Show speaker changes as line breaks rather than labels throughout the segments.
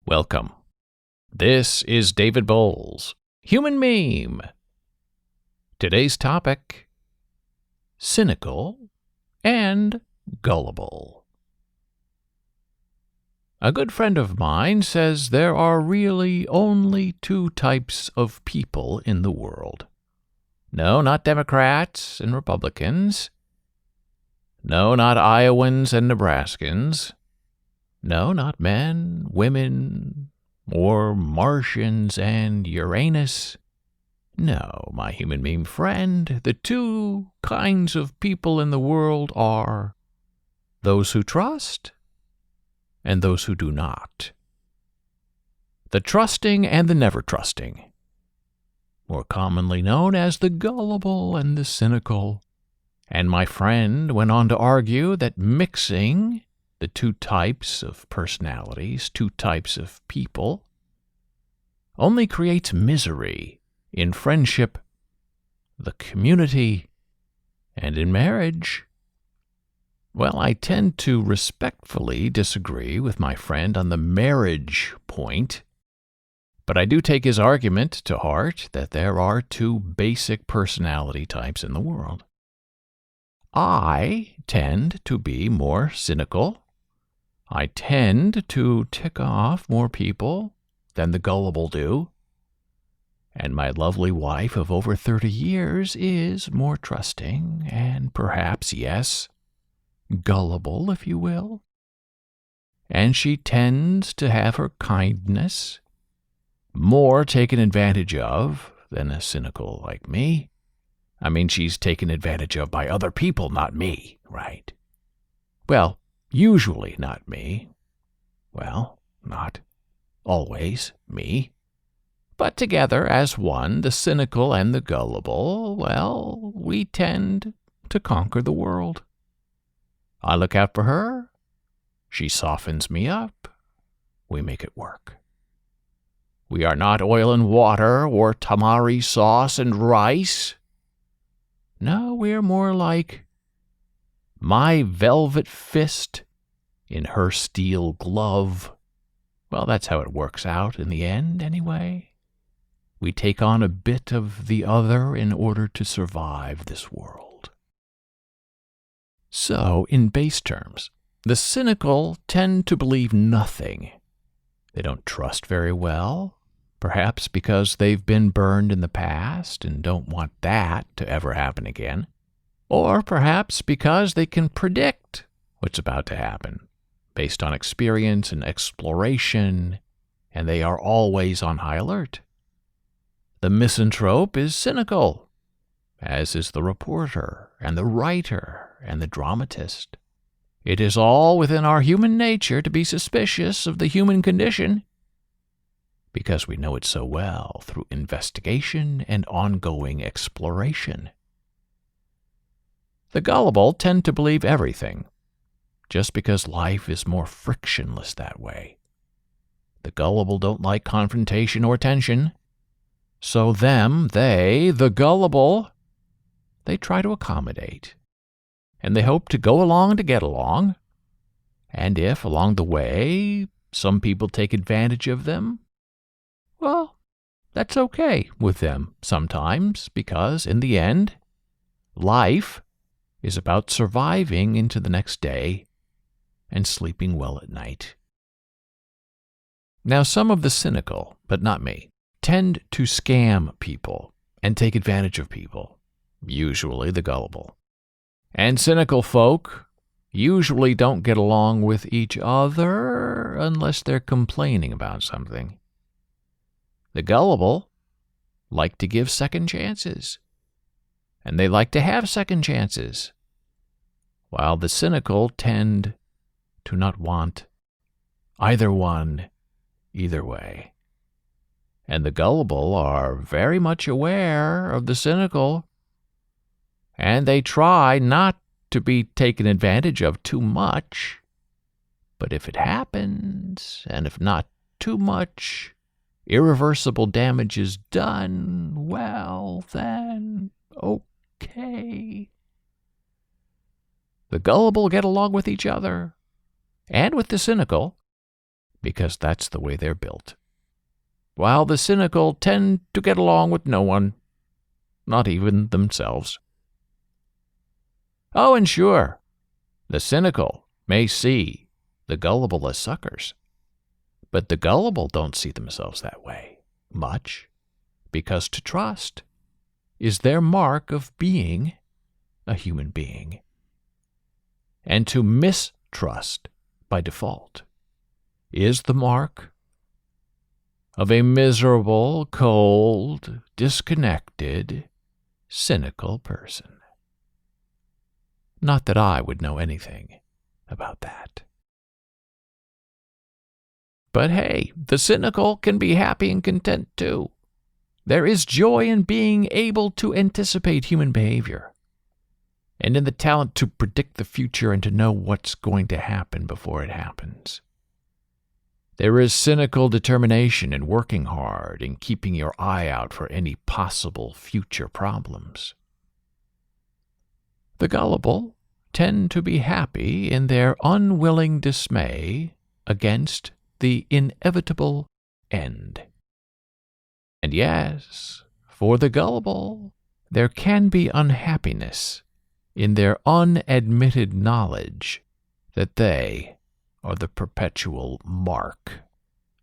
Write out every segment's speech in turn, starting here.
Welcome. This is David Bowles, Human Meme. Today's topic, Cynical and Gullible. A good friend of mine says there are really only two types of people in the world. No, not Democrats and Republicans. No, not Iowans and Nebraskans. No, not men, women, or Martians and Uranus. No, my human meme friend, the two kinds of people in the world are those who trust and those who do not. The trusting and the never trusting, more commonly known as the gullible and the cynical. And my friend went on to argue that mixing the two types of personalities, two types of people, only creates misery in friendship, the community, and in marriage. Well, I tend to respectfully disagree with my friend on the marriage point, but I do take his argument to heart that there are two basic personality types in the world. I tend to be more cynical. I tend to tick off more people than the gullible do. And my lovely wife of over 30 years is more trusting and perhaps, yes, gullible, if you will. And she tends to have her kindness more taken advantage of than a cynical like me. I mean, she's taken advantage of by other people, not me, right? Well, usually not me. Well, not always me. But together as one, the cynical and the gullible, well, we tend to conquer the world. I look out for her. She softens me up. We make it work. We are not oil and water or tamari sauce and rice. No, we're more like my velvet fist in her steel glove. Well, that's how it works out in the end, anyway. We take on a bit of the other in order to survive this world. So, in base terms, the cynical tend to believe nothing. They don't trust very well, perhaps because they've been burned in the past and don't want that to ever happen again. Or perhaps because they can predict what's about to happen, based on experience and exploration, and they are always on high alert. The misanthrope is cynical, as is the reporter and the writer and the dramatist. It is all within our human nature to be suspicious of the human condition, because we know it so well through investigation and ongoing exploration. The gullible tend to believe everything, just because life is more frictionless that way. The gullible don't like confrontation or tension, so the gullible, they try to accommodate, and they hope to go along to get along, and if along the way some people take advantage of them, well, that's okay with them sometimes, because in the end, life is about surviving into the next day and sleeping well at night. Now, some of the cynical, but not me, tend to scam people and take advantage of people, usually the gullible. And cynical folk usually don't get along with each other unless they're complaining about something. The gullible like to give second chances, and they like to have second chances, while the cynical tend to not want either one, either way. And the gullible are very much aware of the cynical, and they try not to be taken advantage of too much. But if it happens, and if not too much, irreversible damage is done, well, then, okay. The gullible get along with each other, and with the cynical, because that's the way they're built. While the cynical tend to get along with no one, not even themselves. Oh, and sure, the cynical may see the gullible as suckers, but the gullible don't see themselves that way much, because to trust is their mark of being a human being. And to mistrust by default is the mark of a miserable, cold, disconnected, cynical person. Not that I would know anything about that. But hey, the cynical can be happy and content too. There is joy in being able to anticipate human behavior, and in the talent to predict the future and to know what's going to happen before it happens. There is cynical determination in working hard and keeping your eye out for any possible future problems. The gullible tend to be happy in their unwilling dismay against the inevitable end. And yes, for the gullible, there can be unhappiness in their unadmitted knowledge that they are the perpetual mark.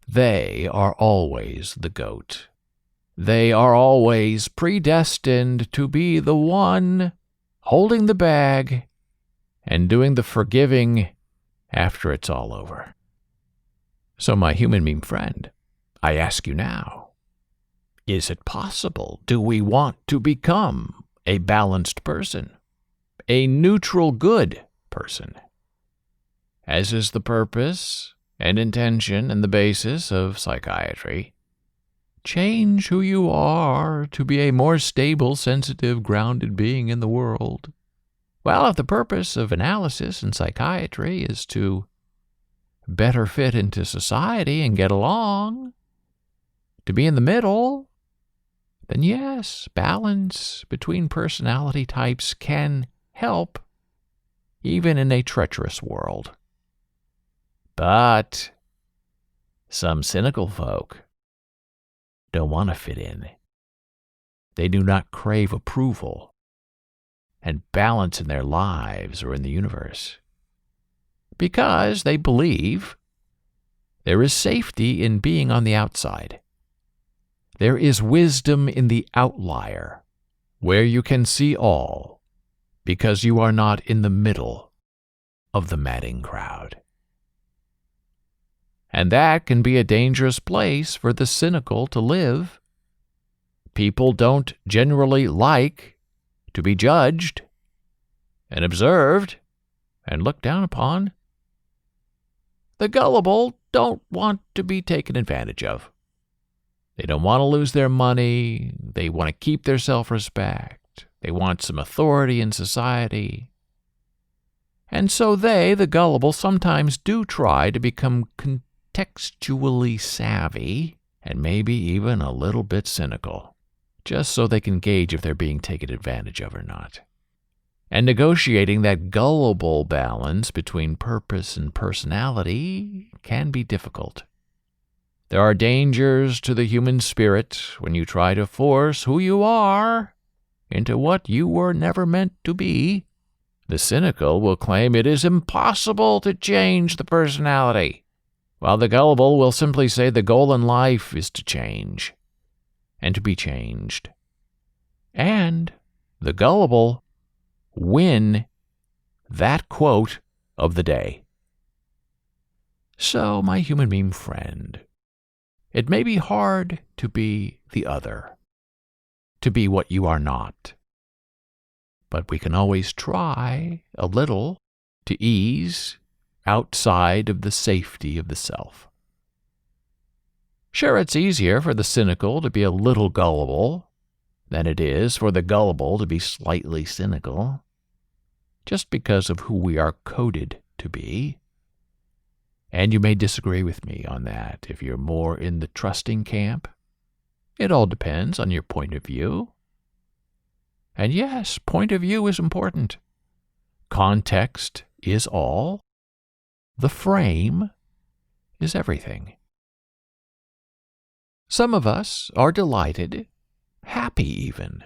They are always the goat. They are always predestined to be the one holding the bag and doing the forgiving after it's all over. So, my human meme friend, I ask you now, is it possible? Do we want to become a balanced person? A neutral good person? As is the purpose and intention and the basis of psychiatry. Change who you are to be a more stable, sensitive, grounded being in the world. Well, if the purpose of analysis and psychiatry is to better fit into society and get along, to be in the middle, then yes, balance between personality types can help, even in a treacherous world. But some cynical folk don't want to fit in. They do not crave approval and balance in their lives or in the universe, because they believe there is safety in being on the outside. There is wisdom in the outlier, where you can see all, because you are not in the middle of the madding crowd. And that can be a dangerous place for the cynical to live. People don't generally like to be judged and observed and looked down upon. The gullible don't want to be taken advantage of. They don't want to lose their money. They want to keep their self-respect. They want some authority in society. And so they, the gullible, sometimes do try to become contextually savvy and maybe even a little bit cynical, just so they can gauge if they're being taken advantage of or not. And negotiating that gullible balance between purpose and personality can be difficult. There are dangers to the human spirit when you try to force who you are into what you were never meant to be. The cynical will claim it is impossible to change the personality, while the gullible will simply say the goal in life is to change and to be changed. And the gullible win that quote of the day. So, my human meme friend, it may be hard to be the other, to be what you are not. But we can always try a little to ease outside of the safety of the self. Sure, it's easier for the cynical to be a little gullible than it is for the gullible to be slightly cynical, just because of who we are coded to be. And you may disagree with me on that if you're more in the trusting camp. It all depends on your point of view. And yes, point of view is important. Context is all. The frame is everything. Some of us are delighted, happy even,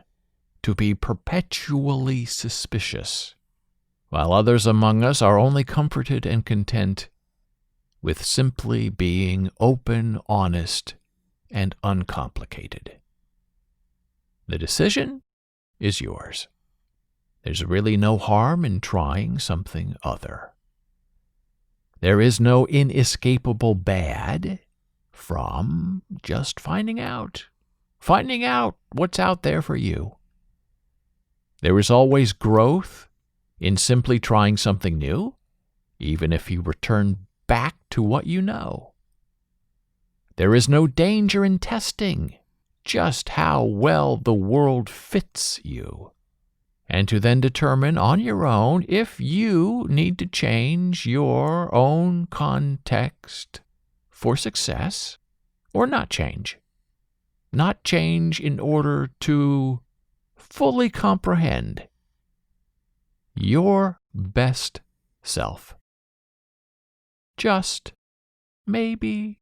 to be perpetually suspicious, while others among us are only comforted and content with simply being open, honest, and uncomplicated. The decision is yours. There's really no harm in trying something other. There is no inescapable bad from just finding out what's out there for you. There is always growth in simply trying something new, even if you return back to what you know. There is no danger in testing just how well the world fits you, and to then determine on your own if you need to change your own context for success or not change. Not change in order to fully comprehend your best self. Just maybe,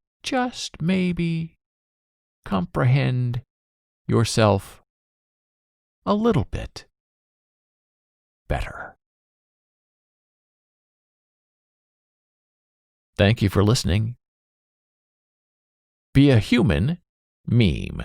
comprehend yourself a little bit better. Thank you for listening. Be a human meme.